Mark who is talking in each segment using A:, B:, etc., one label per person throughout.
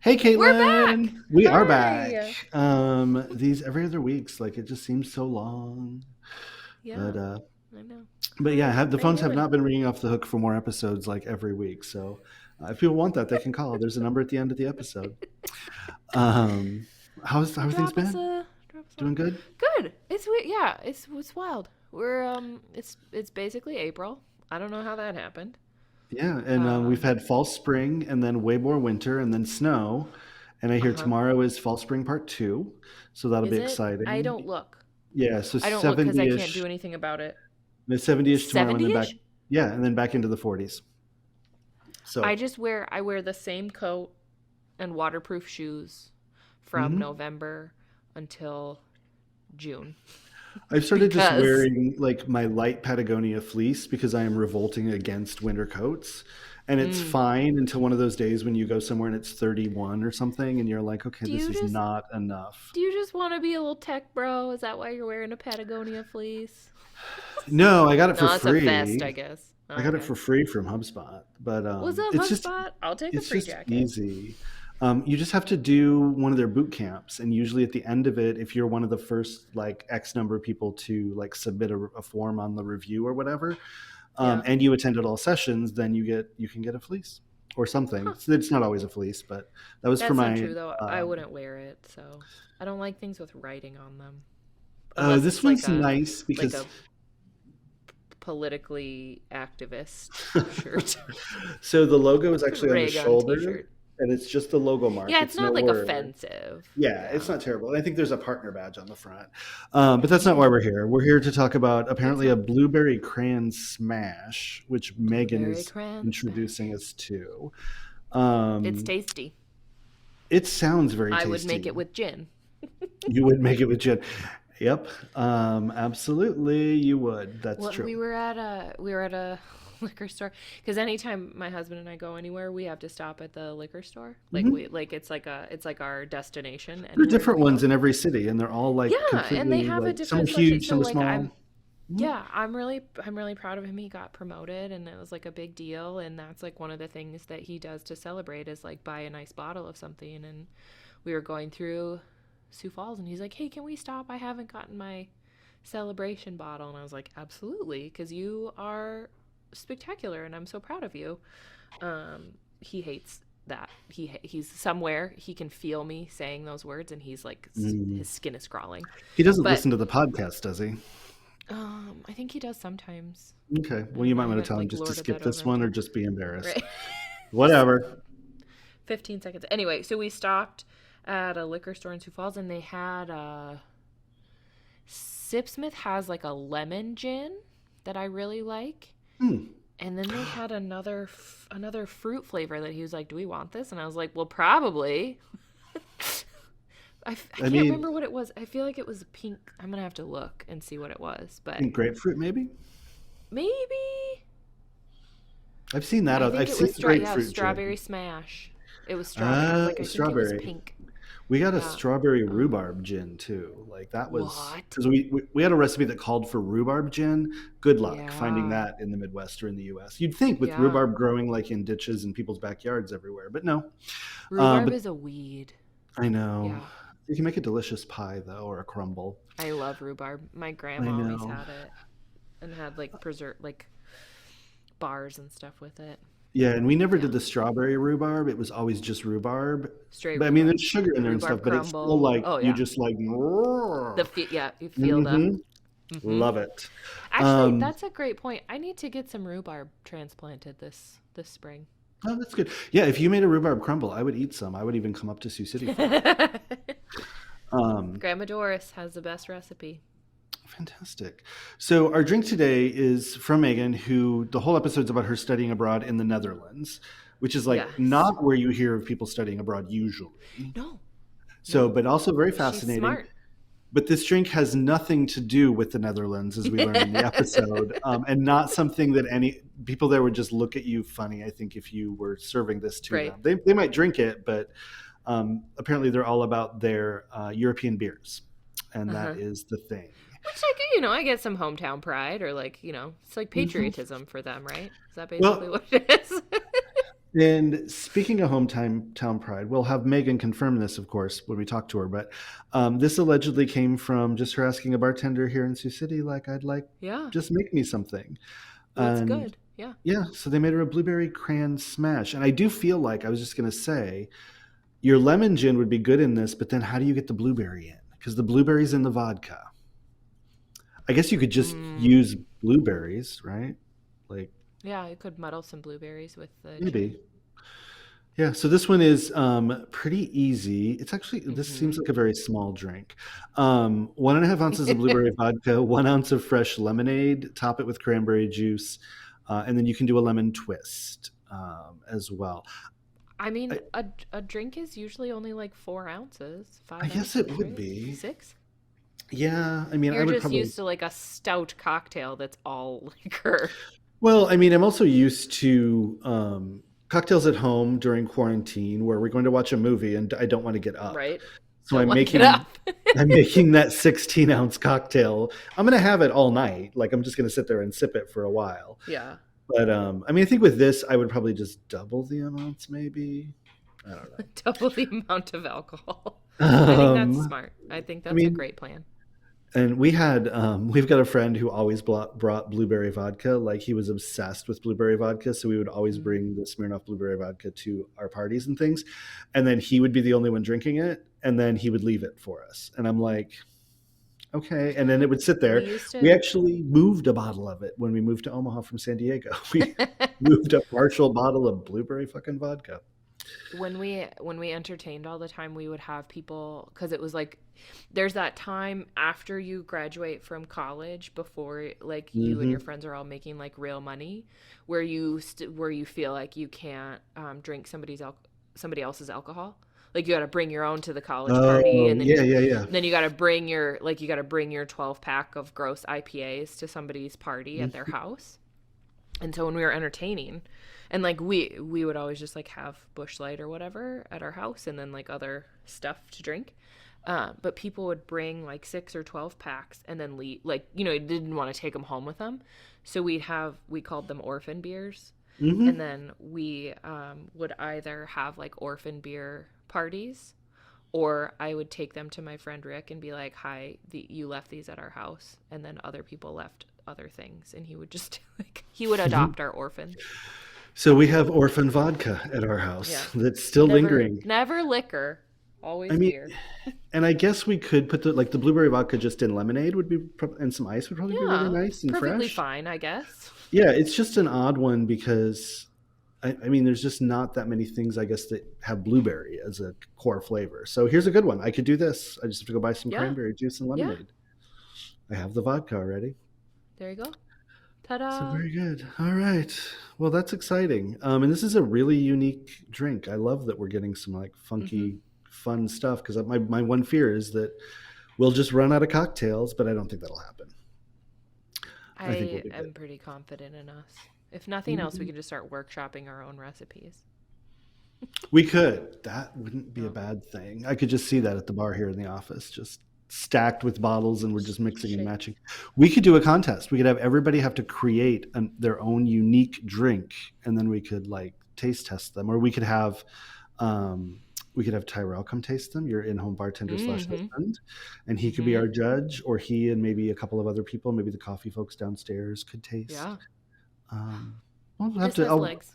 A: Hey,
B: We're back.
A: Caitlin. We are back.
B: Hi.
A: These every other weeks, like it just seems so long. But
B: Yeah, I know.
A: yeah,
B: Hi.
A: the
B: How you
A: phones have
B: doing?
A: not been ringing off the hook for more episodes like every week. So if people want that, they can call. There's a number at the end of the episode. Um, how things been?
B: Drop us a line.
A: Doing good?
B: Good. Yeah. It's wild. We're it's basically April. I don't know how that happened.
A: Yeah, and we've
B: Um.
A: had fall, spring, and then way more winter, and then snow. And I
B: Uh
A: hear
B: huh.
A: tomorrow is fall, spring part two, so that'll be
B: Is it? I
A: exciting.
B: don't look.
A: Yeah, so
B: I don't look because I can't
A: 70-ish.
B: do anything about it.
A: The 70-ish tomorrow, and then
B: 70
A: back.
B: ish.
A: Yeah, and then back into the 40s. So,
B: I wear the same coat and waterproof shoes from
A: mhm.
B: November until June
A: I've started just
B: because
A: wearing like my light Patagonia fleece because I am revolting against winter coats. And it's
B: mm,
A: fine until one of those days when you go somewhere and it's 31 or something, and you're like, okay,
B: do
A: this
B: you
A: is
B: just
A: not enough.
B: do you just want to be a little tech bro? Is that why you're wearing a Patagonia fleece?
A: No, I got it for
B: No, it's a vest, I
A: free.
B: guess.
A: I got it
B: Okay.
A: for free from HubSpot, but
B: What's up,
A: it's just
B: HubSpot? I'll take a
A: it's
B: free
A: just
B: jacket.
A: easy. You just have to do one of their boot camps, and usually at the end of it, if you're one of the first like X number of people to like submit a form on the review or whatever,
B: Yeah.
A: and you attended all sessions, then you can get a fleece or something.
B: Huh.
A: It's not always a fleece, but that was for
B: That's not
A: my.
B: true though. I
A: Um,
B: wouldn't wear it, so I don't like things with writing on them. Unless
A: this
B: it's like
A: one's
B: a
A: nice
B: like
A: because
B: a politically activist shirt.
A: so the logo is actually on the
B: Ray gun
A: shoulder,
B: t-shirt.
A: and it's just the logo mark.
B: Yeah, it's
A: It's no
B: not like
A: word.
B: offensive.
A: Yeah, it's
B: Yeah.
A: not terrible. And I think there's a partner badge on the front. But that's not why
B: Mm,
A: we're here. We're here to talk about
B: it's
A: apparently a
B: not.
A: blueberry crayon smash, which Megan
B: Blueberry
A: is
B: cran
A: introducing
B: smash.
A: us to.
B: It's
A: Um,
B: tasty.
A: it sounds very
B: I would make
A: tasty.
B: it with gin.
A: You would make it with gin. Yep, absolutely, you would. That's
B: Well,
A: true.
B: we were at a liquor store because anytime my husband and I go anywhere, we have to stop at the liquor store.
A: Hmm.
B: It's like our destination
A: There are
B: anywhere
A: different
B: we
A: ones
B: go.
A: in every city, and they're all like
B: Yeah, and they
A: completely
B: have a
A: like some are
B: different selection.
A: huge,
B: So
A: some are
B: like
A: small. Mhm.
B: yeah, I'm really proud of him. He got promoted and it was like a big deal, and that's like one of the things that he does to celebrate is like buy a nice bottle of something. And we were going through Sioux Falls and he's like, "Hey, can we stop? I haven't gotten my celebration bottle." And I was like, "Absolutely, because you are spectacular and I'm so proud of you." He hates that. He's somewhere he can feel me saying those words and he's like
A: Mm.
B: his skin is crawling.
A: He doesn't
B: But
A: listen to the podcast, does he?
B: I think he does sometimes.
A: Okay.
B: I
A: Well, you
B: don't know.
A: might
B: I
A: want to
B: haven't
A: tell him
B: like
A: just to
B: lorded
A: skip
B: that over
A: this
B: him
A: one or
B: yet.
A: just be embarrassed.
B: Right. Just
A: Whatever.
B: 15 seconds. Anyway, so we stopped at a liquor store in Sioux Falls and they had Sipsmith has like a lemon gin that I really like.
A: Hmm.
B: And then they had another fruit flavor that he was like, "Do we want this?" And I was like, "Well, probably." I
A: I
B: can't
A: mean,
B: remember what it was. I feel like it was pink. I'm going to have to look and see what it was.
A: I
B: But
A: think grapefruit, maybe.
B: maybe.
A: I've seen that.
B: I
A: I've
B: think it
A: seen
B: was
A: the
B: yeah,
A: grapefruit
B: strawberry
A: gin.
B: smash. It was strawberry. I was like, I think it was
A: Strawberry.
B: pink.
A: We got a
B: Yeah.
A: strawberry
B: Um,
A: rhubarb gin too. Like that was
B: what?
A: because we had a recipe that called for rhubarb gin. Good luck finding
B: Yeah.
A: that in the Midwest or in the U.S. You'd think with
B: Yeah.
A: rhubarb growing like in ditches and people's backyards everywhere, but no.
B: Rhubarb
A: But
B: is a weed.
A: I know
B: Yeah.
A: you can make a delicious pie though, or a crumble.
B: I love rhubarb. My
A: I
B: grandma always
A: know.
B: had it and had like preserve like bars and stuff with it.
A: Yeah, and we never
B: Yeah.
A: did the strawberry rhubarb. It was always just rhubarb.
B: Straight
A: But I mean,
B: rhubarb.
A: there's sugar in there and stuff,
B: Rhubarb
A: but it's still
B: crumble.
A: like
B: Oh
A: you
B: yeah.
A: just like.
B: Yeah, you feel the
A: Mm-hmm.
B: mhm.
A: Love it.
B: Actually,
A: Um,
B: that's a great point. I need to get some rhubarb transplanted this spring.
A: oh, that's good. Yeah, if you made a rhubarb crumble, I would eat some. I would even come up to Sioux City for it. Um,
B: Grandma Doris has the best recipe.
A: fantastic. So our drink today is from Megan, who the whole episode's about her studying abroad in the Netherlands, which is like
B: Yes.
A: not where you hear of people studying abroad usually.
B: No,
A: So,
B: no.
A: but also very
B: She's
A: fascinating.
B: smart.
A: But this drink has nothing to do with the Netherlands, as we learned in the episode, and not something that any people there would just look at you funny. I think if you were serving this to
B: Right.
A: them, they might drink it, but apparently they're all about their European beers, and that
B: Uh-huh.
A: is the thing.
B: Which, like, I get some hometown pride or, like, it's like
A: Hmm.
B: patriotism for them, right? Is that basically
A: Well,
B: what it is?
A: And speaking of hometown town pride, we'll have Megan confirm this, of course, when we talk to her. But this allegedly came from just her asking a bartender here in Sioux City, like, I'd like,
B: Yeah.
A: just make me something.
B: Well, it's
A: And
B: good. Yeah.
A: yeah, so they made her a blueberry cran smash. And I do feel like, I was just going to say, your lemon gin would be good in this, but then how do you get the blueberry in? Because the blueberry's in the vodka. I guess you could just
B: Mm.
A: use blueberries, right? Like,
B: Yeah, I could muddle some blueberries with the gin.
A: maybe. Yeah, so this one is pretty easy. It's actually, this seems
B: Mm-hmm.
A: like a very small drink. 1.5 ounces of blueberry vodka, 1 ounce of fresh lemonade, top it with cranberry juice, and then you can do a lemon twist as well.
B: I mean,
A: I,
B: a drink is usually only like 4 ounces,
A: I
B: five
A: guess it
B: ounces,
A: would
B: right?
A: be.
B: Six?
A: Yeah, I mean, I
B: You're
A: would
B: just
A: probably.
B: used to like a stout cocktail that's all liquor,
A: Well, I mean, I'm also used to cocktails at home during quarantine where we're going to watch a movie and I don't want to get up.
B: right?
A: So
B: Don't
A: I'm
B: want to get
A: making
B: up.
A: I'm making that 16-ounce cocktail. I'm going to have it all night. Like I'm just going to sit there and sip it for a while.
B: Yeah.
A: But I mean, I think with this, I would probably just double the amounts, maybe. I don't
B: Double the amount of alcohol.
A: know.
B: I think that's smart. I think
A: I
B: that's a
A: mean,
B: great plan.
A: and we've got a friend who always brought blueberry vodka. Like he was obsessed with blueberry vodka, so we would always
B: Mm.
A: bring the Smirnoff blueberry vodka to our parties and things. And then he would be the only one drinking it, and then he would leave it for us. And I'm like, okay. And then it would sit
B: We
A: there.
B: used
A: We
B: to
A: actually moved a bottle of it when we moved to Omaha from San Diego. We moved a partial bottle of blueberry fucking vodka.
B: when we entertained all the time, we would have people, because it was like there's that time after you graduate from college, before like you and your
A: Hmm.
B: friends are all making like real money, where you feel like you can't drink somebody else's alcohol. Like you got to bring your own to the college party,
A: Oh,
B: and
A: yeah, yeah, yeah.
B: then you got to bring your, like, you got to bring your 12 pack of gross IPAs to somebody's party at their
A: Mhm.
B: house. And so when we were entertaining, and like we would always just like have Bush Light or whatever at our house, and then like other stuff to drink. But people would bring like 6 or 12 packs and then leave, like, didn't want to take them home with them. So we called them orphan beers. And
A: Hmm.
B: then we would either have like orphan beer parties, or I would take them to my friend Rick and be like, "Hi, you left these at our house," and then other people left other things, and he would just like he would adopt our orphans.
A: So we have orphan vodka at our house
B: Yeah,
A: that's still
B: never
A: lingering.
B: never liquor,
A: I
B: always
A: mean,
B: beer.
A: and I guess we could put the blueberry vodka just in lemonade would be, and some ice would probably be really
B: Yeah,
A: nice and
B: perfectly
A: fresh.
B: fine, I guess.
A: Yeah, it's just an odd one because I mean, there's just not that many things I guess that have blueberry as a core flavor. So here's a good one. I could do this. I just have to go buy some
B: Yeah,
A: cranberry juice and
B: yeah.
A: lemonade. I have the vodka already.
B: There you go.
A: So
B: Ta-da.
A: very good. All right. Well, that's exciting. And this is a really unique drink. I love that we're getting some like
B: Hmm.
A: funky, fun stuff because my one fear is that we'll just run out of cocktails, but I don't think that'll happen. I think we'll
B: I
A: be good.
B: am pretty confident in us. If nothing else, we
A: Mhm.
B: can just start workshopping our own recipes.
A: We could. That wouldn't be a
B: Oh,
A: bad thing. I could just see
B: yeah.
A: that at the bar here in the office, just stacked with bottles, and we're just mixing and
B: Shake.
A: matching. We could do a contest. We could have everybody have to create their own unique drink, and then we could like taste test them, or um, we could have Tyrell come taste them, your in-home bartender slash
B: Mm-hmm.
A: husband, and he could be
B: Mm-hmm.
A: our judge, or he and maybe a couple of other people, maybe the coffee folks downstairs could taste.
B: Yeah.
A: Um, we'll have
B: This
A: to.
B: has legs.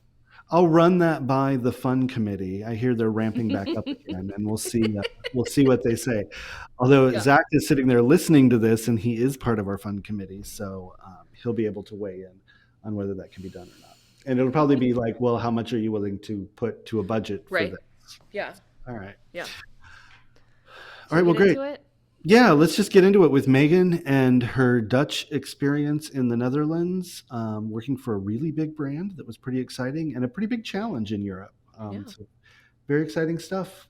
A: I'll run that by the fun committee. I hear they're ramping back up again, and we'll see what they say. Although
B: Yeah.
A: Zach is sitting there listening to this, and he is part of our fun committee, so he'll be able to weigh in on whether that can be done or not. And it'll probably be like, well, how much are you willing to put to a budget for
B: Right.
A: this?
B: Yeah.
A: All right,
B: Yeah.
A: all
B: Should
A: right.
B: we
A: Well,
B: get
A: great.
B: into it?
A: Yeah, let's just get into it with Megan and her Dutch experience in the Netherlands, working for a really big brand that was pretty exciting and a pretty big challenge in Europe.
B: Yeah.
A: So very exciting stuff.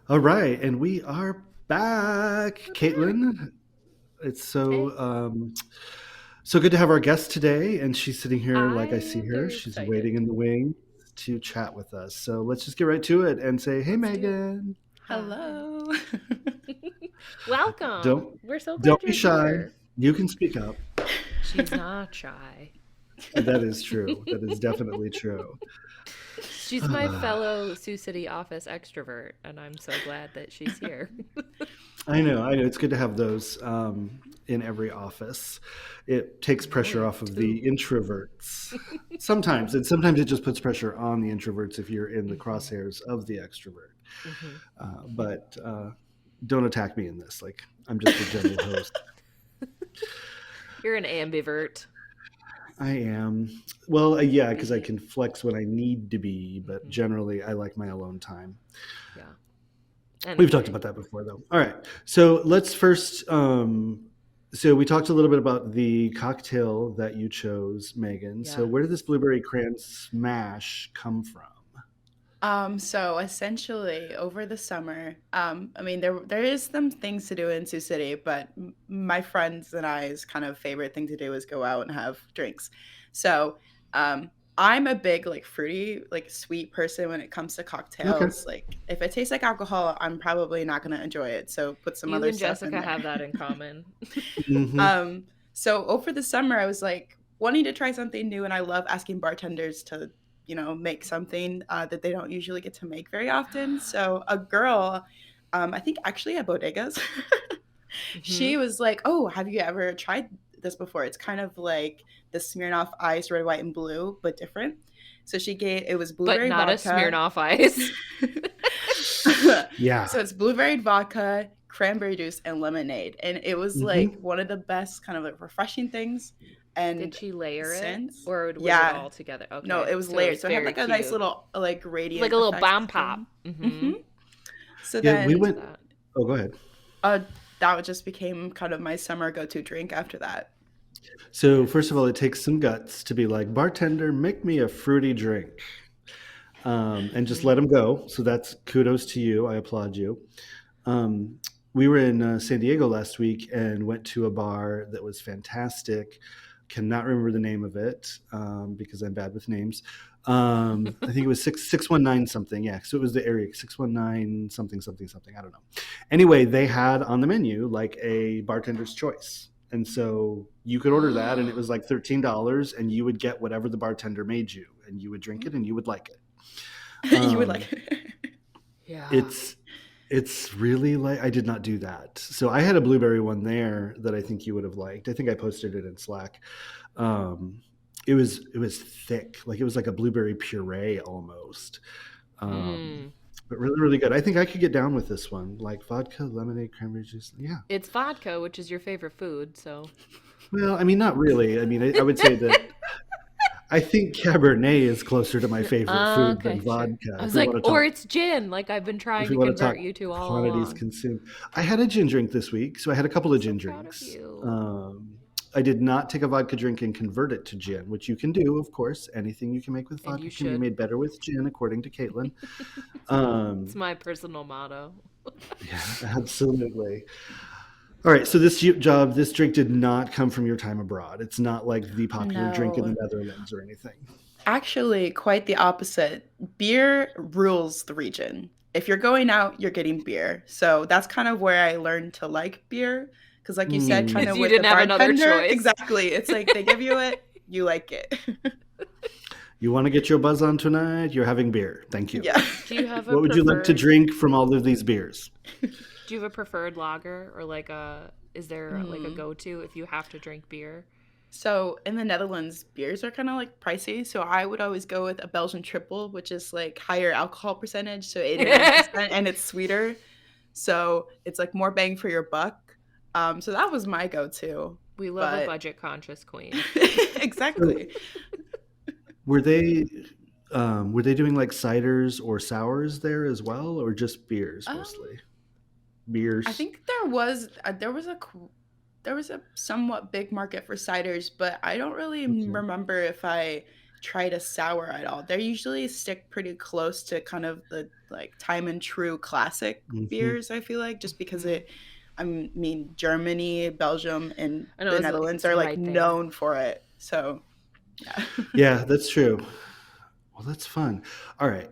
A: All right, and we are back,
B: We're back.
A: Caitlin. It's
B: Hey,
A: so good to have our guest today, and she's sitting here
B: I
A: like I see
B: am
A: her.
B: very
A: She's
B: excited.
A: waiting in the wings to chat with us. So let's just get right to it and say, "Hey,
B: Let's do it.
A: Megan."
B: Hi.
C: Hello.
B: Welcome.
A: Don't
B: We're so
A: don't
B: glad
A: be
B: you're
A: shy.
B: here.
A: You can speak up.
B: She's not shy.
A: That is true. That is definitely true.
B: She's my fellow Sioux City office extrovert, and I'm so glad that she's here.
A: I know, I know. It's good to have those in every office. It takes
B: Now we
A: pressure
B: have
A: off of the
B: two.
A: introverts. Sometimes, and sometimes it just puts pressure on the introverts if you're in the
B: Hmm.
A: crosshairs of the extrovert.
B: Hmm.
A: But don't attack me in this. Like, I'm just a gentle host.
B: You're an ambivert.
A: I am. Well, yeah, because I
B: Be.
A: can flex when I need to be, but
B: Hmm.
A: generally I like my alone time.
B: Yeah.
A: We've talked
B: Anyway.
A: about that before, though. All right. So let's first. So we talked a little bit about the cocktail that you chose, Megan. So
B: Yeah.
A: where did this blueberry cran smash come from?
C: So essentially over the summer, I mean there is some things to do in Sioux City, but my friends and I's kind of favorite thing to do is go out and have drinks. So, I'm a big like fruity, like sweet person when it comes to
A: Okay.
C: cocktails. Like if it tastes like alcohol, I'm probably not going to enjoy it. So put some
B: You
C: other
B: and
C: stuff in
B: Jessica
C: there.
B: have that in common.
A: Hmm.
C: So over the summer, I was like wanting to try something new, and I love asking bartenders to, make something that they don't usually get to make very often. So a girl, I think actually at bodegas,
B: Hmm.
C: she was like, "Oh, have you ever tried this before? It's kind of like the Smirnoff Ice, red, white, and blue, but different." So she gave it was
B: But
C: blueberry
B: not a
C: vodka.
B: Smirnoff Ice.
A: Yeah.
C: So it's blueberry vodka, cranberry juice, and lemonade. And it was like
A: Hmm.
C: one of the best kind of like refreshing things.
B: Did
C: And
B: she layer it,
C: since,
B: or was it
C: yeah,
B: all together?
C: no,
B: Okay,
C: it was
B: so it
C: layered.
B: was
C: So it had
B: very
C: like a nice
B: cute,
C: little like
B: like
C: radiant
B: a little
C: effect
B: bomb pop.
C: thing.
B: Hmm.
C: Hmm. So
A: Yeah,
B: I'm
A: we
C: then
B: into
A: went.
B: that.
A: Oh, go ahead.
C: uh, that just became kind of my summer go to drink after that.
A: So first of
B: Yes.
A: all, it takes some guts to be like, bartender, make me a fruity drink, and just
B: Hmm.
A: let them go. So that's kudos to you. I applaud you. Um, we were in San Diego last week and went to a bar that was fantastic. Cannot remember the name of it because I'm bad with names. I think it was 619 something. Yeah, so it was the area 619 something something something. I don't know. Anyway, they had on the menu like a bartender's choice, and so you could order that, and it was like $13, and you would get whatever the bartender made you, and you would drink it, and you would like it.
C: You would
A: Um,
C: like
B: Yeah.
A: it's it's really like I did not do that. So I had a blueberry one there that I think you would have liked. I think I posted it in Slack. Um, it was thick, like it was like a blueberry puree almost, um,
B: Mm.
A: but really really good. I think I could get down with this one, like vodka, lemonade, cranberry juice. Yeah.
B: It's vodka, which is your favorite food, so.
A: Well, I mean, not really. I mean, I would say that I think Cabernet is closer to my favorite food than
B: Okay, sure.
A: vodka.
B: I
A: If
B: was
A: we
B: like,
A: want to
B: or
A: talk
B: it's gin, like I've been
A: if
B: trying
A: we
B: to
A: want to talk
B: convert you to all
A: quantities
B: along.
A: consumed. I had a gin drink this week, so I had a couple
B: I'm
A: of
B: so
A: gin
B: proud of
A: drinks.
B: you.
A: I did not take a vodka drink and convert it to gin, which you can do, of course. Anything you can make with
B: And you
A: vodka can be
B: should.
A: made better with gin, according to Caitlin.
B: It's
A: Um,
B: my personal motto.
A: yeah, absolutely. All right, so this drink did not come from your time abroad. It's not like the popular drink in the
C: no.
A: Netherlands or anything.
C: Actually, quite the opposite. Beer rules the region. If you're going out, you're getting beer. So that's kind of where I learned to like beer. Because, like you said, kind
A: Mm.
B: Because
C: of
B: you
C: with the
B: didn't have another
C: bartender,
B: choice.
C: exactly. It's like they give you it, you like it.
A: You want to get your buzz on tonight? You're having beer. Thank you.
C: Yeah.
B: Do you have a
A: What would you like to
B: preferred
A: drink from all of these beers?
B: do you have a preferred lager, or like a is there like a
C: Hmm.
B: go-to if you have to drink beer?
C: So in the Netherlands, beers are kind of like pricey. So I would always go with a Belgian triple, which is like higher alcohol percentage, so 89%, and it's sweeter. So it's like more bang for your buck. So that was my go-to.
B: We love a
C: But
B: budget conscious queen.
C: exactly.
A: So were they were they doing like ciders or sours there as well, or just beers
C: Um,
A: mostly?
C: I
A: Beers.
C: think there was a somewhat big market for ciders, but I don't really
A: Okay.
C: remember if I tried a sour at all. They usually stick pretty close to kind of the like time and true classic
A: Hmm.
C: beers, I feel like, just because
B: Hmm.
C: I mean, Germany, Belgium, and
B: I know
C: the Netherlands
B: it's
C: are like
B: right there.
C: known for it. So, yeah.
A: Yeah, that's true. Well, that's fun. All right.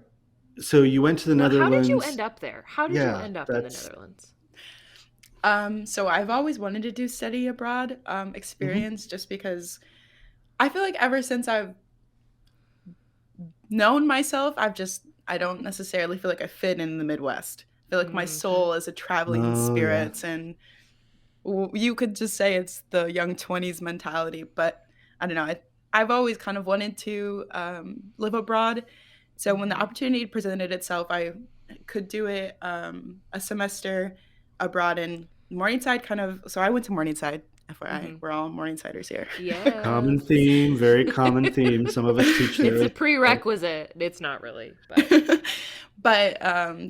A: So you went to the
B: How did you
A: Netherlands.
B: end up there? How did you
A: Yeah,
B: end up in the
A: that's
B: Netherlands?
C: So I've always wanted to do study abroad
A: Hmm.
C: experience just because I feel like ever since I've known myself, I don't necessarily feel like I fit in the Midwest. I feel like my
B: Mm-hmm.
C: soul is a traveling in
A: Oh yeah.
C: spirits, and you could just say it's the young 20s mentality, but I don't know. I've always kind of wanted to live abroad. So when the
B: Mm-hmm.
C: opportunity presented itself, I could do it a semester abroad in Morningside, kind of. So I went to Morningside. FYI,
B: Mm-hmm.
C: we're all Morningsiders here.
A: Common
B: Yes.
A: theme, very common theme. Some of us teach
B: It's
A: there.
B: a prerequisite. It's not really, but
C: But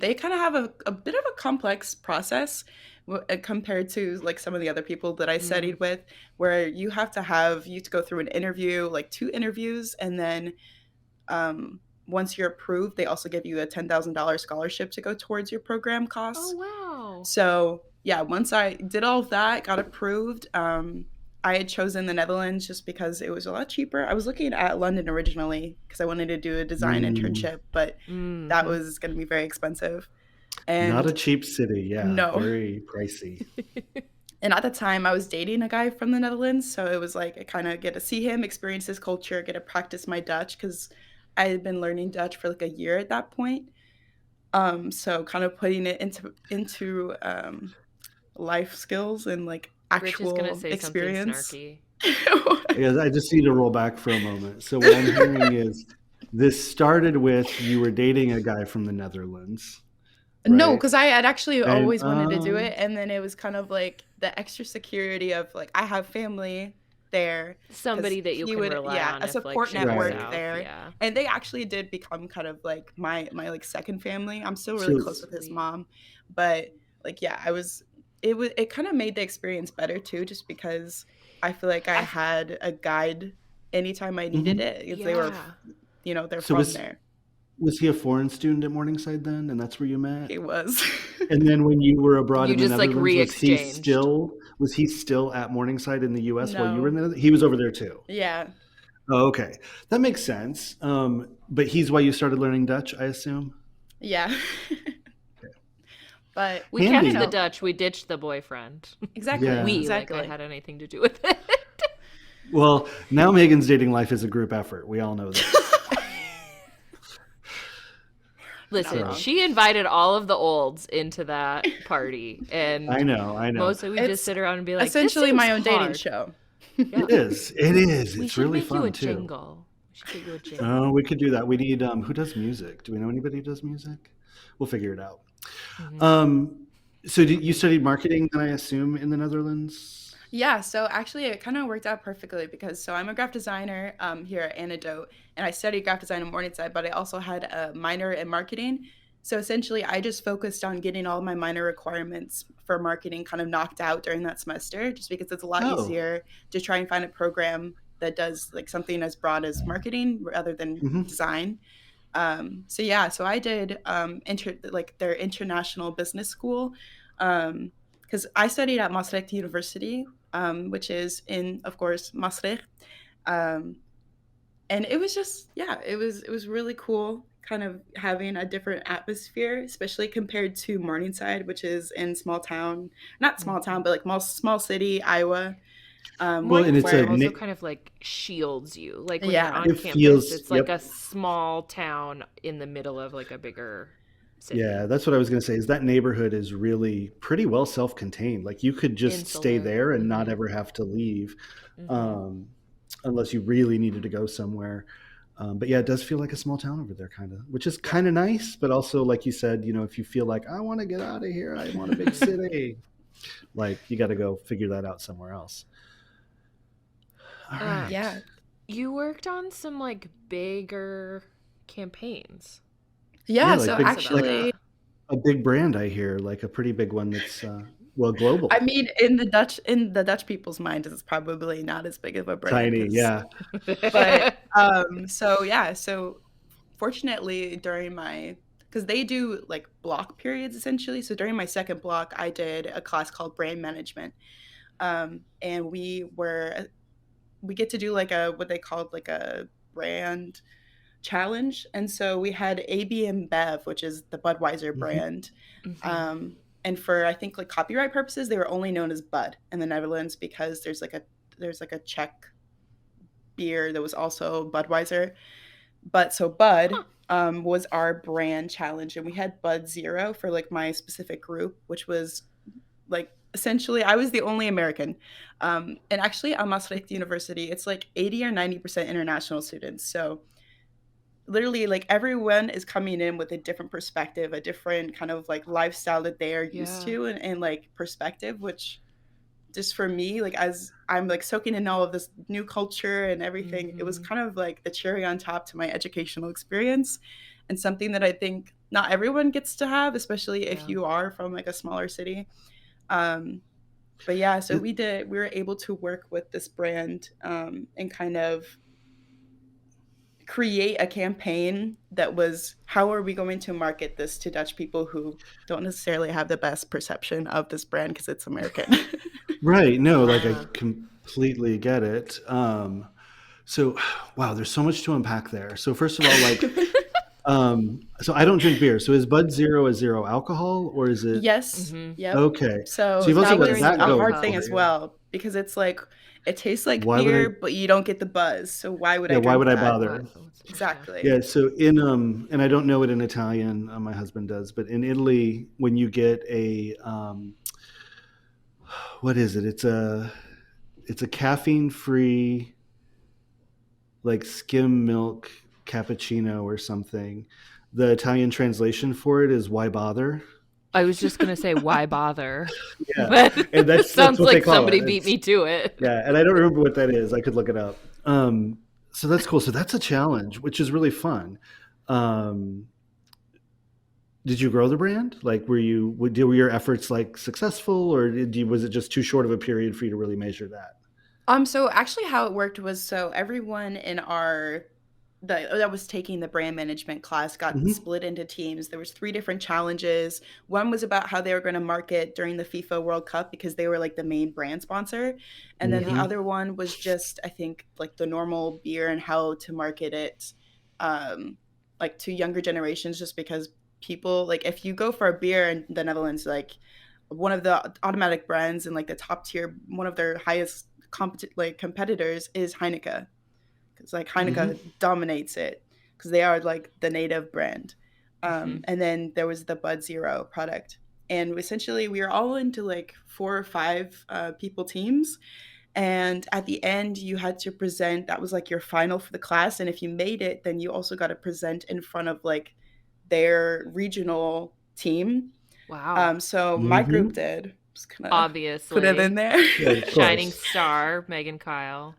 C: they kind of have a bit of a complex process compared to like some of the other people that I
B: mm,
C: studied with, where you have to go through an interview, like 2 interviews, and then once you're approved, they also give you a $10,000 scholarship to go towards your program
B: oh
C: costs.
B: wow.
C: So yeah, once I did all of that, got approved, I had chosen the Netherlands just because it was a lot cheaper. I was looking at London originally because I wanted to do a design
A: Mm,
C: internship, but that
B: Mm-hmm.
C: was going to be very expensive.
A: not a
C: And
A: cheap city. Yeah,
C: no.
A: very pricey.
C: And at the time, I was dating a guy from the Netherlands, so it was like I kind of get to see him, experience his culture, get to practice my Dutch because I had been learning Dutch for like a year at that point. So kind of putting it into life skills and like
B: Rich is gonna
C: actual
B: say something
C: experience.
B: snarky.
A: I just need to roll back for a moment. So what I'm hearing is this started with you were dating a guy from the Netherlands,
C: No,
A: right?
C: because I had actually
A: And
C: always wanted to do it, and then it was kind of like the extra security of like I have family there because
B: Somebody that you
C: he
B: can
C: would,
B: rely
C: yeah,
B: on
C: a
B: if like
C: support
B: shit goes
C: network
A: right.
B: south.
C: there,
B: Yeah.
C: and they actually did become kind of like my like second family. I'm still really
A: So
C: close with his
B: Sweet.
C: mom, but like yeah, it kind of made the experience better too, just because I feel like I
B: I f-
C: had a guide anytime I needed
A: mhm.
C: it because they were,
B: yeah.
C: they're
A: So
C: from there.
A: was he a foreign student at Morningside then, and that's where you met?
C: He was.
A: And then when you were abroad
B: You
A: in the
B: just like
A: Netherlands,
B: re-exchanged.
A: was he still at Morningside in the U.S. while you were in
C: No.
A: the? He was over there too.
C: Yeah.
A: Oh, okay, that makes sense. But he's why you started learning Dutch, I assume.
C: Yeah. But,
B: We
C: you
B: kept the
A: Handy.
C: know,
B: Dutch. We ditched the boyfriend.
C: exactly,
A: Yeah.
B: We like I
C: exactly.
B: had anything to do with it.
A: Well, now Megan's dating life is a group effort. We all know this.
C: You're not
B: Listen,
A: So
C: wrong.
B: she invited all of the olds into that party, and
A: I know, I know.
B: mostly we just
C: It's
B: sit around and be like, "This
C: essentially
B: seems
C: my own dating
B: hard."
C: show.
B: Yeah,
A: It is. It is.
B: we
A: It's
B: should
A: really
B: make you a
A: fun too.
B: jingle. We should get you a
A: Oh,
B: jingle.
A: we could do that. We need who does music? Do we know anybody who does music? We'll figure it out.
B: Mm-hmm.
A: Um, so
B: Or
A: you
B: maybe
A: studied marketing, then I assume in the Netherlands?
C: Yeah, so actually it kind of worked out perfectly because so I'm a graphic designer here at Antidote, and I studied graphic design in Morningside, but I also had a minor in marketing. So essentially I just focused on getting all my minor requirements for marketing kind of knocked out during that semester just because it's a lot
A: Oh.
C: easier to try and find a program that does like something as broad as marketing rather than
A: Hmm.
C: design. So yeah, so I did like their international business school because I studied at Maastricht University, which is in, of course, Maastricht. Um, and it was just yeah, it was really cool, kind of having a different atmosphere, especially compared to Morningside, which is in small town, not small
B: mm-hmm.
C: town, but like small city, Iowa,
A: Well, and it's
B: Morningside
A: a
C: where
B: also kind of like shields you. Like when you're
C: yeah,
B: on
A: it
B: campus,
A: feels
B: it's like
A: yep.
B: a small town in the middle of like a bigger
A: Yeah,
B: city.
A: that's what I was going to say. Is that neighborhood is really pretty well self-contained. Like you could just stay
B: Insular.
A: there and not
B: Mm-hmm.
A: ever have to leave,
B: Mm-hmm.
A: um, unless you really needed to go somewhere. But yeah, it does feel like a small town over there, kind of, which is
C: yeah.
A: kind of nice. But also, like you said, if you feel like I want to get out of here, I want a big
B: Mm-hmm.
A: city, like you got to go figure that out somewhere else. All right.
C: Yeah.
B: You worked on some like bigger campaigns.
A: Yeah,
C: Yeah,
B: Tell
C: so
B: us about
A: like
C: actually
B: that.
A: a big brand, I hear, like a pretty big one that's well
C: I
A: global,
C: mean, in the Dutch people's mind, it's probably not as big of a brand
A: tiny.
C: as,
A: Yeah.
C: but so yeah, so fortunately during my because they do like block periods essentially. So during my second block, I did a class called brand management, and we get to do like a what they called like a brand challenge, and so we had AB and Bev, which is the Budweiser
A: Hmm.
C: brand.
B: Mm-hmm.
C: Um, And for, I think, like copyright purposes, they were only known as Bud in the Netherlands, because there's like a Czech beer that was also Budweiser. But so Bud was our brand challenge, and we had Bud Zero for like my specific group, which was like essentially I was the only American. And actually at Maastricht University, it's like 80 or 90% international students. So literally like everyone is coming in with a different perspective, a different kind of like lifestyle that they are used
B: Yeah.
C: to, and like perspective, which just for me, like as I'm like soaking in all of this new culture and everything, it was
B: Mm-hmm.
C: kind of like the cherry on top to my educational experience, and something that I think not everyone gets to have, especially if
B: Yeah.
C: you are from like a smaller city. Um, but yeah, so
A: It,
C: we were able to work with this brand, and kind of create a campaign that was, how are we going to market this to Dutch people who don't necessarily have the best perception of this brand because it's American.
A: right. No, like I
B: Yeah.
A: completely get it. So, wow, there's so much to unpack there. So first of all, like, so I don't drink beer. So is Bud Zero a zero alcohol or is it
C: Yes.
B: Mm-hmm.
C: Yep.
A: okay? So
C: So
A: you've also
C: that
B: Bigger
A: got
B: in
C: was
B: the
A: that
C: a
B: blue
A: going
C: hard
B: cup.
C: thing
A: for
C: as
A: you.
C: well, because it's like it tastes like
A: Why would I?
C: beer, but you don't get the buzz. So why would
A: Yeah,
C: I
A: why
C: drink
A: would I
C: that?
A: bother?
B: What? Yeah.
C: Exactly.
A: Yeah, so in and I don't know it in Italian, my husband does, but in Italy, when you get a what is it? It's a caffeine free like skim milk cappuccino or something. The Italian translation for it is why bother?
B: I was just gonna say, why bother?
A: Yeah,
B: But
A: and
B: it
A: that's
B: sounds
A: what they
B: like
A: call it.
B: somebody beat
A: It's
B: me to it.
A: yeah, and I don't remember what that is. I could look it up. So that's cool. So that's a challenge, which is really fun. Um, did you grow the brand? Like, were your efforts like successful, or was it just too short of a period for you to really measure that?
C: So actually how it worked was, so everyone in our that was taking the brand management class got
A: Hmm.
C: split into teams. There was three different challenges. One was about how they were going to market during the FIFA World Cup, because they were like the main brand sponsor. And then the
B: Yeah.
A: Hmm.
C: other one was just, I think, like the normal beer and how to market it, um like to younger generations, just because people, like if you go for a beer in the Netherlands, like one of the automatic brands and like the top tier, one of their highest competitors is Heineken, because like
A: Hmm.
C: Heineken dominates it because they are like the native brand.
B: Mm-hmm.
C: And then there was the Bud Zero product, and essentially we were all into like 4 or 5 people teams. And at the end, you had to present. That was like your final for the class, and if you made it, then you also got to present in front of like their regional team.
B: Wow.
C: So my group
A: Hmm.
C: did. Just kind of put it in
B: Obviously.
C: there.
A: Yeah, of
B: Shining
A: course.
B: star, Megan Kyle.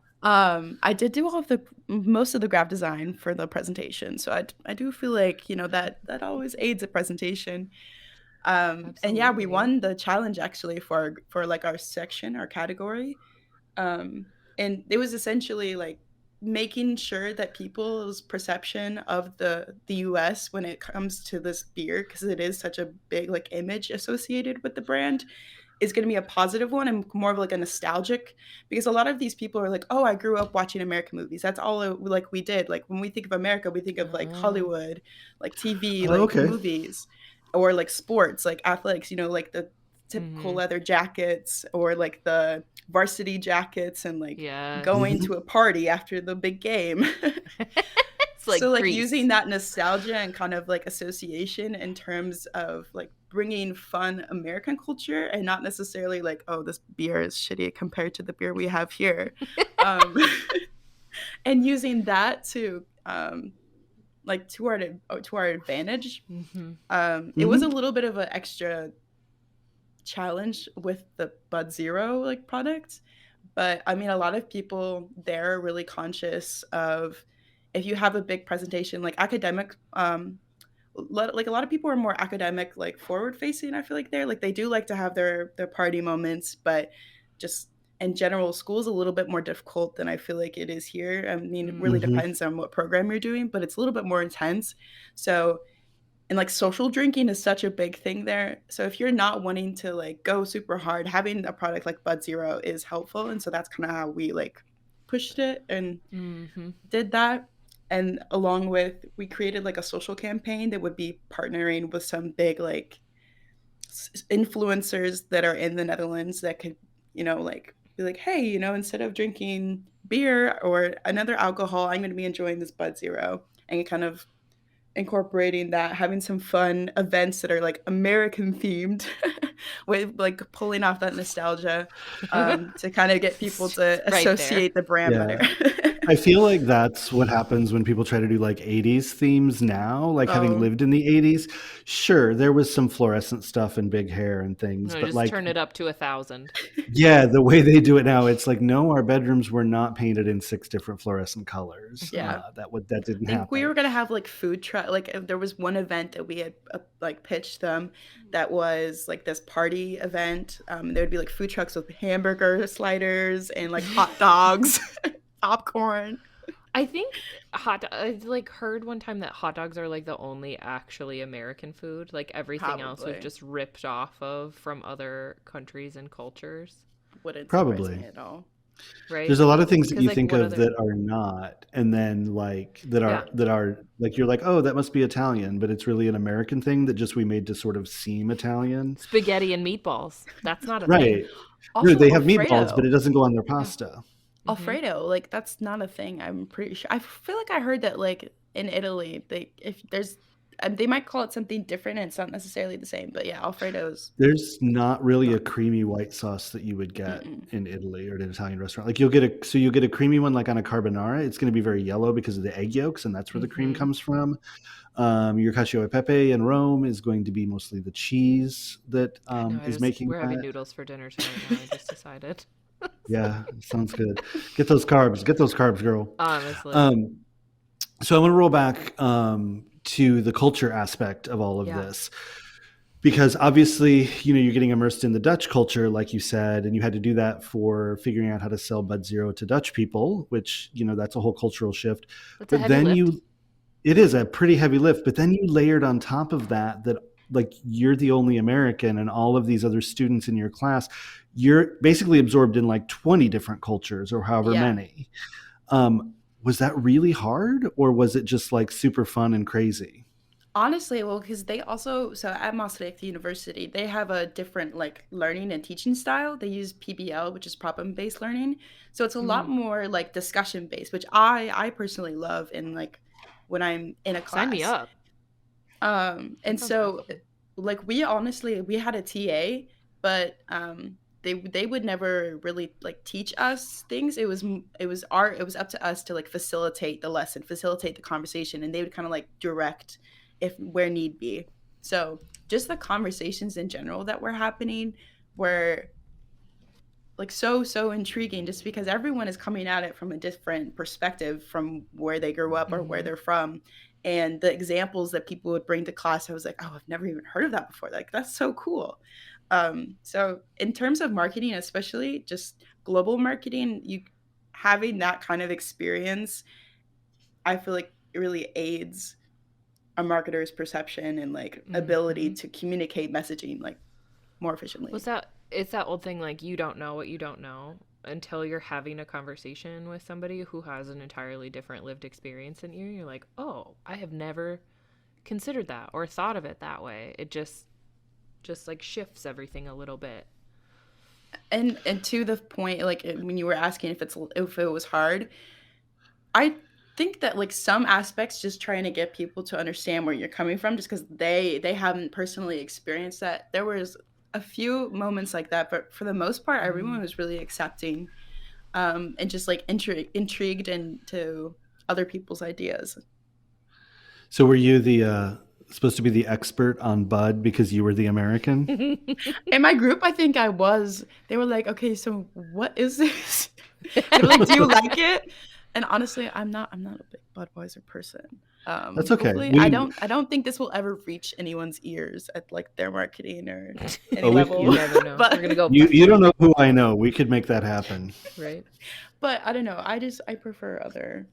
C: I did do all of the most of the graph design for the presentation, so I do feel like, that always aids a presentation. And yeah, we
B: Absolutely.
C: won the challenge actually for like our section, our category. Um, and it was essentially like making sure that people's perception of the US when it comes to this beer, because it is such a big like image associated with the brand, is going to be a positive one and more of like a nostalgic, because a lot of these people are like, oh, I grew up watching American movies, that's all like we did. Like when we think of America, we think of like
B: Oh.
C: Hollywood, like TV,
A: Oh,
C: like
A: okay.
C: movies, or like sports, like athletics, like the typical
B: Mm-hmm.
C: leather jackets, or like the varsity jackets, and like
B: Yes.
C: going to
A: Hmm.
C: a party after the big game.
B: It's
C: So
B: like
C: like using
B: Grease.
C: that nostalgia and kind of like association in terms of like bringing fun American culture, and not necessarily like, oh, this beer is shitty compared to the beer we have here. um and using that to like to our advantage.
B: Mm-hmm.
C: It was a
A: Hmm.
C: little bit of an extra challenge with the Bud Zero like product. But I mean, a lot of people there are really conscious of, if you have a big presentation, like academic, like a lot of people are more academic, like forward facing. I feel like they do like to have their party moments, but just in general, school's a little bit more difficult than I feel like it is here. I mean, it really
B: Mm-hmm.
A: Hmm.
C: depends on what program you're doing, but it's a little bit more intense. So, and like social drinking is such a big thing there. So if you're not wanting to like go super hard, having a product like Bud Zero is helpful. And so that's kind of how we like pushed it and
B: Mm-hmm.
C: did that. And along with, we created like a social campaign that would be partnering with influencers that are in the Netherlands that could, like be like, hey, instead of drinking beer or another alcohol, I'm going to be enjoying this Bud Zero, and kind of incorporating that, having some fun events that are like American themed, with like pulling off that nostalgia, to kind of get people to
B: Right there.
C: associate the brand
A: Yeah.
C: better.
A: I feel like that's what happens when people try to do like 80s themes now, like having
C: Oh,
A: lived in the 80s. Sure, there was some fluorescent stuff and big hair and things,
B: No,
A: but
B: just
A: like,
B: turn it up to 1,000.
A: yeah, the way they do it now, it's like, no, our bedrooms were not painted in 6 different fluorescent colors.
C: yeah.
A: That didn't
C: I think we
A: happen.
C: were gonna have like food truck. Like, if there was one event that we had like pitched them, that was like this party event. There would be like food trucks with hamburger sliders and like hot dogs, popcorn.
B: I think I like heard one time that hot dogs are like the only actually American food. Like everything else we've
C: Probably
B: just ripped off of from other countries and cultures,
C: wouldn't surprise me
A: Probably.
C: at all.
B: right?
A: There's a lot of things that
B: Because
A: you
B: like
A: think
B: what
A: of
B: other?
A: that are not, and then like
B: Yeah,
A: that are like you're like, oh, that must be Italian, but it's really an American thing that just we made to sort of seem Italian.
B: spaghetti and meatballs. That's not a thing.
A: Right. No,
C: Also,
A: they have meatballs, but
C: Alfredo.
A: it doesn't go on their
B: Yeah.
A: pasta.
B: Mm-hmm.
C: Alfredo, like that's not a thing. I'm pretty sure. I feel like I heard that like in Italy, they if there's they might call it something different, and it's not necessarily the same. But yeah, Alfredo's
A: There's not really a
C: not.
A: creamy white sauce that you would get
C: Mm-mm.
A: in Italy or at an Italian restaurant. Like you'll get a creamy one like on a carbonara. It's going to be very yellow because of the egg yolks, and that's where the cream
B: Mm-hmm.
A: comes from. Your cacio e pepe in Rome is going to be mostly the cheese that
B: I know.
A: is making
B: We're having
A: that.
B: noodles for dinner tonight. Now I just decided.
A: Yeah, sounds good. Get those carbs, girl.
B: Honestly,
A: Um, so I want to roll back to the culture aspect of all of
B: yeah.
A: this, because obviously, you're getting immersed in the Dutch culture, like you said, and you had to do that for figuring out how to sell Bud Zero to Dutch people, which, that's a whole cultural shift.
B: That's a
A: But
B: heavy
A: then
B: lift.
A: it is a pretty heavy lift, but then you layered on top of that like you're the only American and all of these other students in your class, you're basically absorbed in like 20 different cultures or however
C: Yeah.
A: many. Was that really hard, or was it just like super fun and crazy?
C: Honestly, well, because they also, so at Maastricht University, they have a different like learning and teaching style. They use PBL, which is problem-based learning. So it's a lot
B: Mm.
C: more like discussion-based, which I personally love in like when I'm in a
B: Sign me
C: class.
B: up. That
C: And
B: sounds
C: so
B: awesome.
C: like we had a TA, but they would never really like teach us things. It was up to us to like facilitate the lesson, facilitate the conversation, and they would kind of like direct if where need be. So just the conversations in general that were happening were like so intriguing, just because everyone is coming at it from a different perspective from where they grew up or where
B: Mm-hmm.
C: they're from. And the examples that people would bring to class, I was like, oh, I've never even heard of that before. Like, that's so cool. So in terms of marketing, especially just global marketing, you having that kind of experience, I feel like it really aids a marketer's perception and like ability
B: Mm-hmm.
C: to communicate messaging like more
B: What's
C: efficiently.
B: that? It's that old thing like you don't know what you don't know until you're having a conversation with somebody who has an entirely different lived experience than you. You're like, oh, I have never considered that or thought of it that way. It just like shifts everything a little bit.
C: And to the point, like when you were asking if it was hard, I think that like some aspects, just trying to get people to understand where you're coming from, just because they haven't personally experienced that. There was a few moments like that, but for the most part, everyone
B: Mm.
C: was really accepting, and just like intrigued into other people's ideas.
A: So were you the supposed to be the expert on Bud because you were the American?
C: In my group, I think I was. They were like, "Okay, so what is this?" They were like, "Do you like it?" And honestly, I'm not a big Budweiser person.
A: That's okay.
C: Hopefully,
A: We
C: I don't think this will ever reach anyone's ears at like their marketing or any
A: oh we
B: You
C: level.
B: never know. We're
C: but
B: gonna go
A: you don't know who I know. We could make that happen.
B: right.
C: but I don't know. I prefer other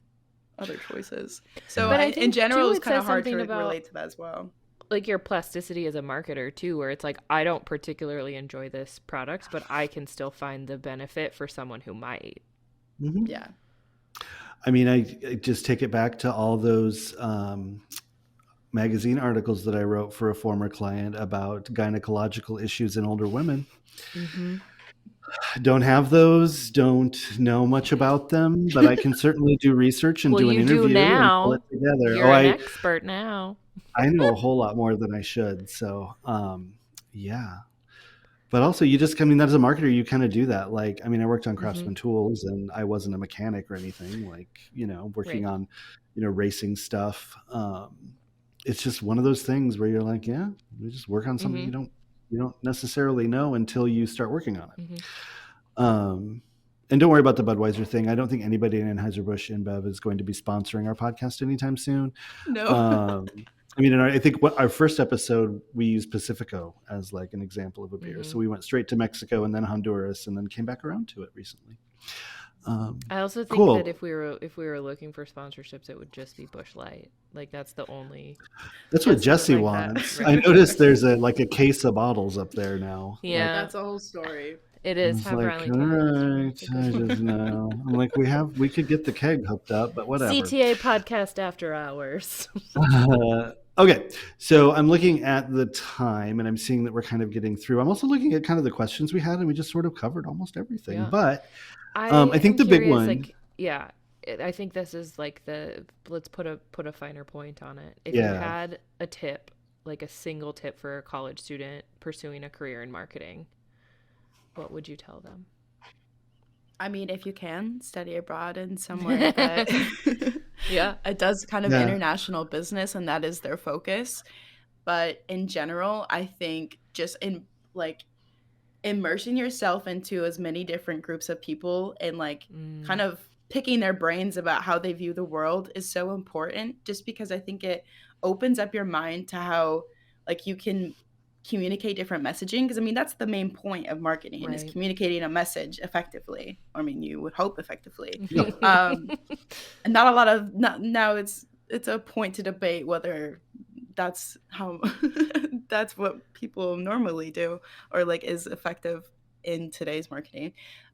C: choices. So
A: Yeah.
B: But I
C: in
B: think
C: general,
B: too,
C: it's
B: it
C: kind of
B: says
C: hard to
B: something about
C: relate to that as well.
B: like your plasticity as a marketer too, where it's like I don't particularly enjoy this product, but I can still find the benefit for someone who might.
A: Mhm.
C: Yeah.
A: I mean, I just take it back to all those magazine articles that I wrote for a former client about gynecological issues in older women.
B: Mm-hmm.
A: Don't have those, don't know much about them, but I can certainly do research and
B: Well,
A: do an
B: you do
A: interview and pull it
B: now.
A: together.
B: You're an expert now.
A: I know a whole lot more than I should. So, yeah. But also, I mean, as a marketer, you kind of do that. Like, I mean, I worked on Craftsman tools and I wasn't a mechanic or anything, like, working
B: Right.
A: on, racing stuff. It's just one of those things where you're like, yeah, you just work on something you don't necessarily know until you start working on it. And don't worry about the Budweiser thing. I don't think anybody in Anheuser-Busch InBev is going to be sponsoring our podcast anytime soon.
C: No.
A: I mean, I think our first episode, we used Pacifico as like an example of a beer. So we went straight to Mexico and then Honduras and then came back around to it recently.
B: I also think
A: cool.
B: that if we were looking for sponsorships, it would just be Busch Light. Like that's the only.
A: That's what Jesse wants. Right. I noticed there's a case of bottles up there now.
B: Yeah,
C: that's a whole story.
B: It is.
A: Have like, all right, I just know. I'm like, we could get the keg hooked up, but whatever.
B: CTA podcast after hours.
A: Okay, so I'm looking at the time and I'm seeing that we're kind of getting through. I'm also looking at kind of the questions we had and we just sort of covered almost everything. Yeah. But I think the big one,
B: like, I think this is like let's put a finer point on it. If you had a tip, like a single tip for a college student pursuing a career in marketing, what would you tell them?
C: I mean, if you can, study abroad in somewhere that it does kind of international business and that is their focus. But in general, I think just immersing yourself into as many different groups of people and kind of picking their brains about how they view the world is so important, just because I think it opens up your mind to how you can communicate different messaging, because I mean that's the main point of marketing, is communicating a message effectively. I mean, you would hope effectively. And not a lot of now it's a point to debate whether that's how that's what people normally do or is effective in today's marketing.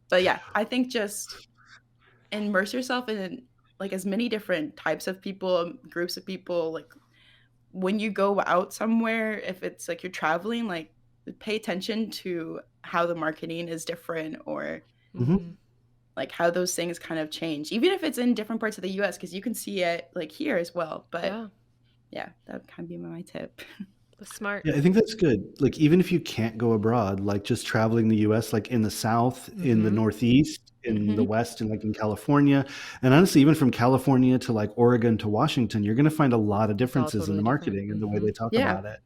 C: But yeah, I think just immerse yourself in as many different types of people, groups of people. When you go out somewhere, if it's you're traveling, pay attention to how the marketing is different or how those things kind of change, even if it's in different parts of the US, because you can see it here as well. But yeah, that would kind of be my tip.
B: That's smart.
A: Yeah, I think that's good. Even if you can't go abroad, just traveling the US, in the South, in the Northeast, in the West, and in California, and honestly, even from California to Oregon to Washington, you're going to find a lot of differences in the marketing and the way they talk about it.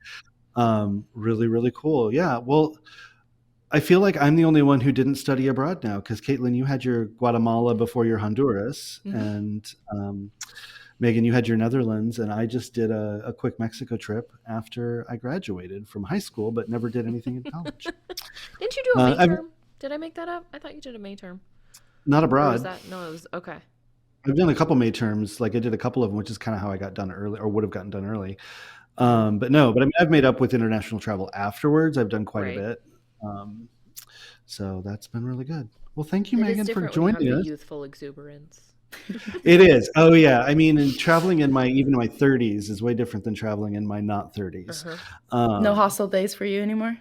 A: Really, really cool. Yeah. Well, I feel like I'm the only one who didn't study abroad now, because Caitlin, you had your Guatemala before your Honduras, and Megan, you had your Netherlands, and I just did a quick Mexico trip after I graduated from high school, but never did anything in college.
B: Didn't you do a May term? Did I make that up? I thought you did a May term.
A: Not abroad.
B: No, it was okay.
A: I've done a couple May terms. I did a couple of them, which is kind of how I got done early, or would have gotten done early. But I mean, I've made up with international travel afterwards. I've done quite a bit. So that's been really good. Well, thank you, Megan, for joining us.
B: Youthful exuberance.
A: It is. Oh yeah. I mean, and traveling in my 30s is way different than traveling in my not 30s.
C: No hostel days for you anymore?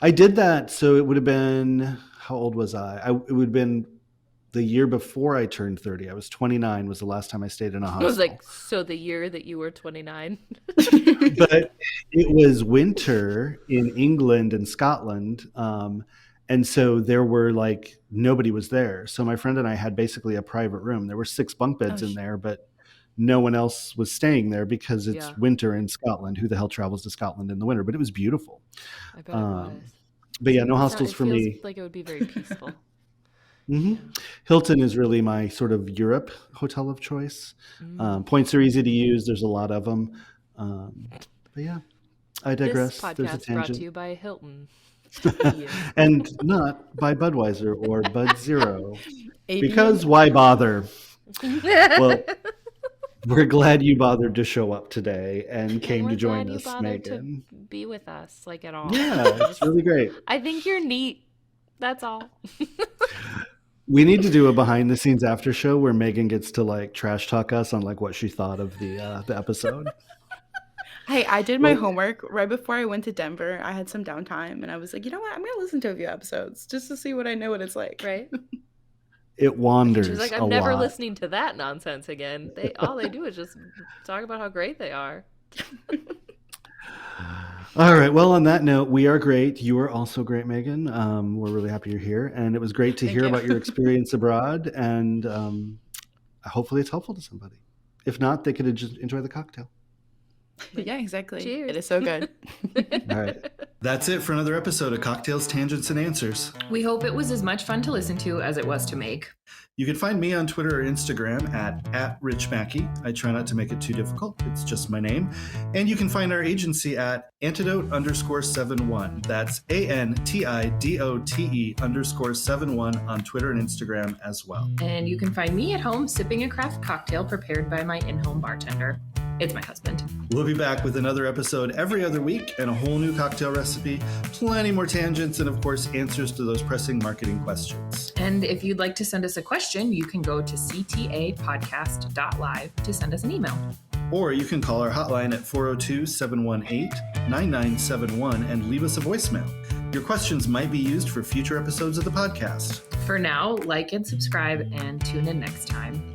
A: I did that. So it would have been, how old was I? It would have been the year before I turned 30. I was 29 was the last time I stayed in a hostel.
B: I was like, so the year that you were 29?
A: But it was winter in England and Scotland. And so there were nobody was there. So my friend and I had basically a private room. There were 6 bunk beds in there, but no one else was staying there because it's winter in Scotland. Who the hell travels to Scotland in the winter? But it was beautiful.
B: I bet it was.
A: But yeah, no hostels for me.
B: Feels like it would be very peaceful.
A: Hilton is really my sort of Europe hotel of choice. Points are easy to use. There's a lot of them. But yeah, I digress.
B: This podcast
A: There's a tangent.
B: Brought to you by Hilton.
A: And not by Budweiser or Bud Zero. Because why bother? Well, we're glad you bothered to show up today and came to join us, Megan.
B: To be with us, at all.
A: Yeah, it's really great.
B: I think you're neat. That's all.
A: We need to do a behind the scenes after show where Megan gets to like trash talk us on like what she thought of the episode.
C: Hey, I did my homework right before I went to Denver. I had some downtime and I was like, you know what? I'm going to listen to a few episodes just to see what I know what it's like.
B: Right?
A: It wanders.
B: She's like, I'm never listening to that nonsense again. All they do is just talk about how great they are.
A: All right. Well, on that note, we are great. You are also great, Megan. We're really happy you're here. And it was great to hear about your experience abroad. And hopefully it's helpful to somebody. If not, they could just enjoy the cocktail.
C: Yeah, exactly.
B: Cheers.
C: It is so good.
A: All right. That's it for another episode of Cocktails, Tangents, and Answers.
D: We hope it was as much fun to listen to as it was to make.
A: You can find me on Twitter or Instagram at RichMackey. I try not to make it too difficult. It's just my name. And you can find our agency at Antidote_71. That's ANTIDOTE_71 on Twitter and Instagram as well.
D: And you can find me at home sipping a craft cocktail prepared by my in-home bartender. It's my husband.
A: We'll be back with another episode every other week and a whole new cocktail recipe, plenty more tangents, and of course, answers to those pressing marketing questions.
D: And if you'd like to send us a question, you can go to ctapodcast.live to send us an email.
A: Or you can call our hotline at 402-718-9971 and leave us a voicemail. Your questions might be used for future episodes of the podcast.
D: For now, like and subscribe and tune in next time.